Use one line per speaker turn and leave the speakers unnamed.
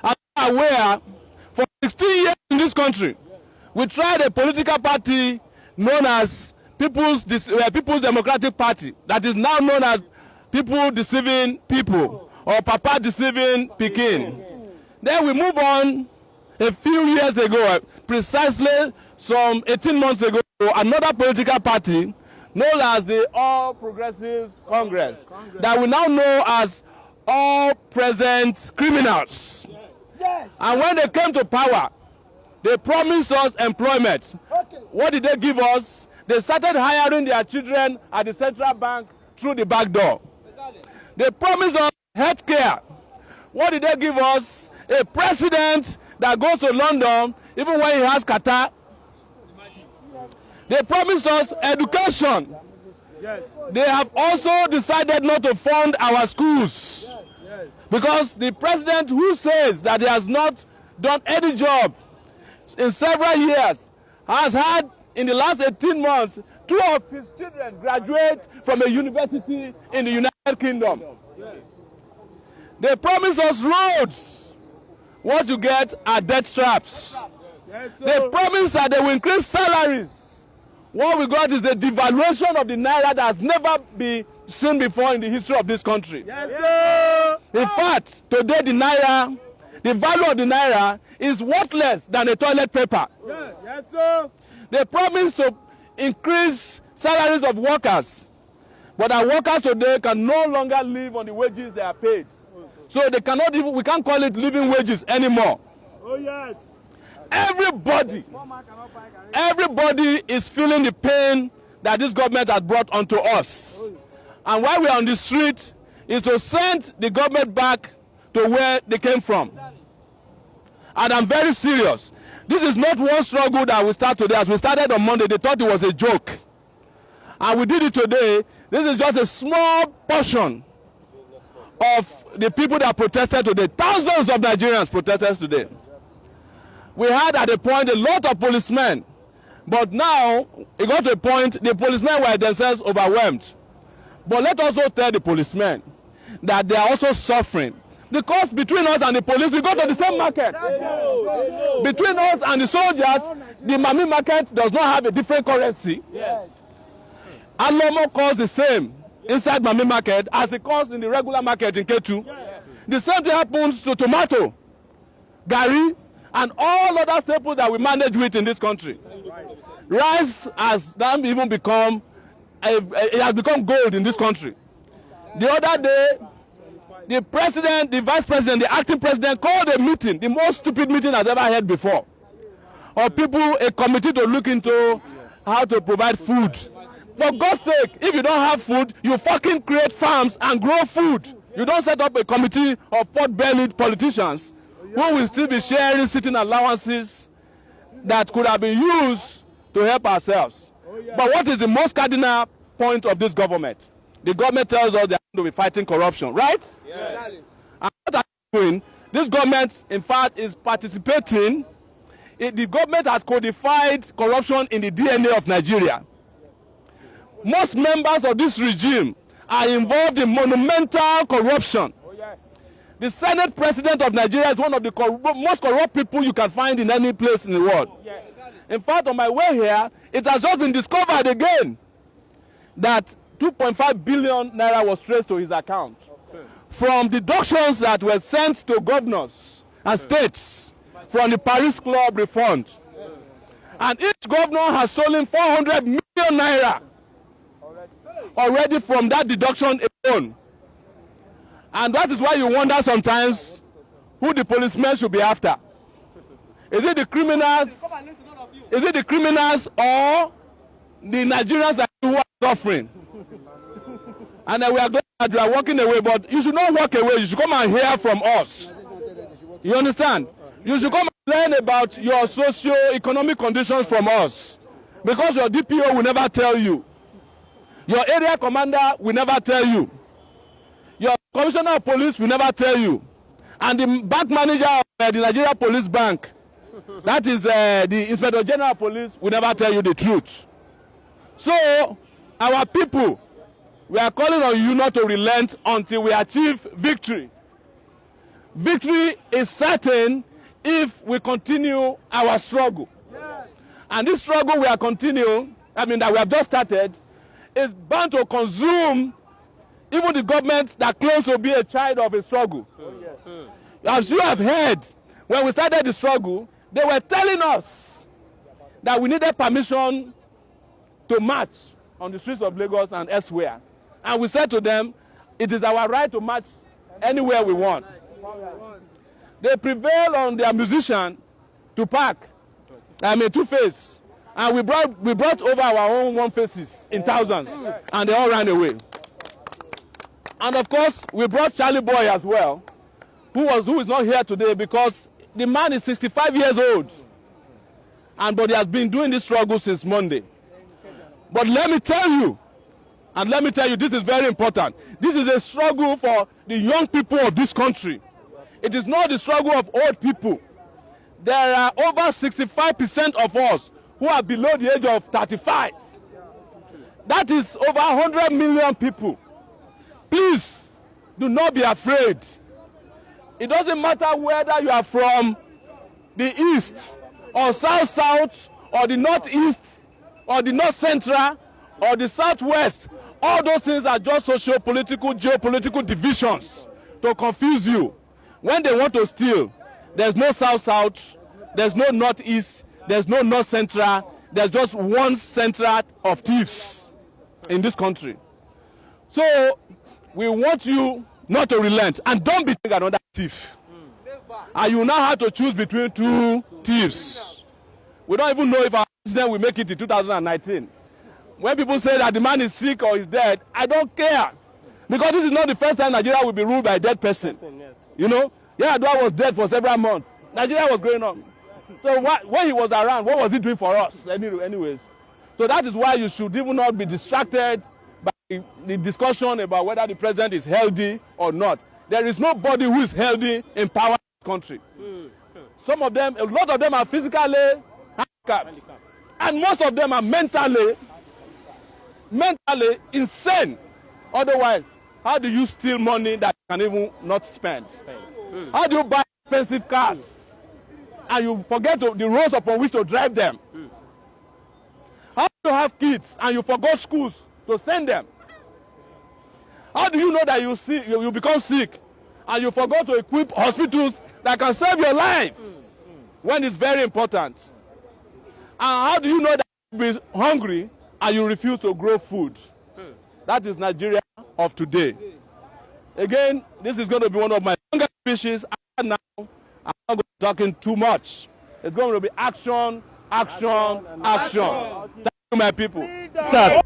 I'm aware for 16 years in this country, we tried a political party known as People's Democratic Party, that is now known as People Deceiving People or Papa Deceiving Pekin. Then we move on a few years ago, precisely some 18 months ago, another political party known as the All Progressives Congress, that we now know as All Present Criminals. Yes. And when they came to power, they promised us employment. Okay. What did they give us? They started hiring their children at the central bank through the back door. They promised us health care. What did they give us? A president that goes to London even when he has catarrh. They promised us education. Yes. They have also decided not to fund our schools. Yes. Yes. Because the president who says that he has not done any job in several years has had in the last 18 months 2 of his children graduate from a university in the United Kingdom. Yes. They promise us roads. What you get are death traps. Yes, they promise that they will increase salaries. What we got is the devaluation of the naira that has never been seen before in the history of this country. Yes, sir. In fact, today the value of the naira is worthless than a toilet paper. Yes, yes, sir. They promise to increase salaries of workers, but our workers today can no longer live on the wages they are paid. So they cannot even, we can't call it living wages anymore. Oh yes. Everybody is feeling the pain that this government has brought onto us. And why we are on the street is to send the government back to where they came from. And I'm very serious. This is not one struggle that we start today. As we started on Monday, they thought it was a joke. And we did it today. This is just a small portion of the people that protested today. Thousands of Nigerians protested today. We had at a point a lot of policemen, but now it got to a point the policemen were themselves overwhelmed. But let us also tell the policemen that they are also suffering. Because between us and the police, we go to the same market. Between us and the soldiers, the Mami market does not have a different currency. Yes. Alomo costs the same inside Mami market as it costs in the regular market in Ketu. Yes. The same thing happens to tomato, gari, and all other staples that we manage with in this country. Rice has now even become, it has become gold in this country. The other day, the president, the vice president, the acting president called a meeting, the most stupid meeting I've ever had before, of people, a committee to look into how to provide food. For God's sake, if you don't have food, you fucking create farms and grow food. You don't set up a committee of pot-bellied politicians who will still be sharing sitting allowances that could have been used to help ourselves. But what is the most cardinal point of this government? The government tells us they are going to be fighting corruption, right? Yes. And what are they doing? This government, in fact, is participating. The government has codified corruption in the DNA of Nigeria. Most members of this regime are involved in monumental corruption. The Senate President of Nigeria is one of the most corrupt people you can find in any place in the world. Yes. In fact, on my way here, it has just been discovered again that 2.5 billion naira was traced to his account from deductions that were sent to governors and states from the Paris Club refund. And each governor has stolen 400 million naira already from that deduction alone. And that is why you wonder sometimes who the policemen should be after. Is it the criminals? Is it the criminals or the Nigerians that who are suffering? And we are glad that you are walking away, but you should not walk away. You should come and hear from us. You understand? You should come and learn about your socio-economic conditions from us. Because your DPO will never tell you. Your area commander will never tell you. Your commissioner of police will never tell you. And the bank manager of the Nigeria Police Bank, that is the Inspector General of Police, will never tell you the truth. So, our people, we are calling on you not to relent until we achieve victory. victory is certain if we continue our struggle. And this struggle we are continuing, that we have just started, is bound to consume even the government that claims to be a child of a struggle. As you have heard, when we started the struggle, they were telling us that we needed permission to march on the streets of Lagos and elsewhere. And we said to them, it is our right to march anywhere we want. They prevailed on their musician to pack, Two-Face. And we brought over our own One-Faces in thousands, and they all ran away. And of course, we brought Charlie Boy as well, who is not here today because the man is 65 years old. But he has been doing this struggle since Monday. But let me tell you, this is very important. This is a struggle for the young people of this country. It is not the struggle of old people. There are over 65% of us who are below the age of 35. That is over 100 million people. Please, do not be afraid. It doesn't matter whether you are from the east or south, or the northeast, or the north central, or the southwest. All those things are just socio-political, geopolitical divisions to confuse you. When they want to steal, there's no south-south, there's no northeast, there's no north central, there's just one central of thieves in this country. So we want you not to relent, and don't be another thief. And you now have to choose between two thieves. We don't even know if our president will make it in 2019. When people say that the man is sick or is dead, I don't care. Because this is not the first time Nigeria will be ruled by a dead person. You know? Yar'Adua was dead for several months. Nigeria was going on. So when he was around, what was he doing for us anyways? So that is why you should even not be distracted by the discussion about whether the president is healthy or not. There is nobody who is healthy in power in this country. A lot of them are physically handicapped. And most of them are mentally insane. Otherwise, how do you steal money that you can even not spend? How do you buy expensive cars and you forget the roads upon which to drive them? How do you have kids and you forgot schools to send them? How do you know that you become sick and you forgot to equip hospitals that can save your life when it's very important? And how do you know that you'll be hungry and you refuse to grow food? That is Nigeria of today. Again, this is going to be one of my longer speeches. Now, I'm not going to be talking too much. It's going to be action, action, action. Thank you, my people.
Sir.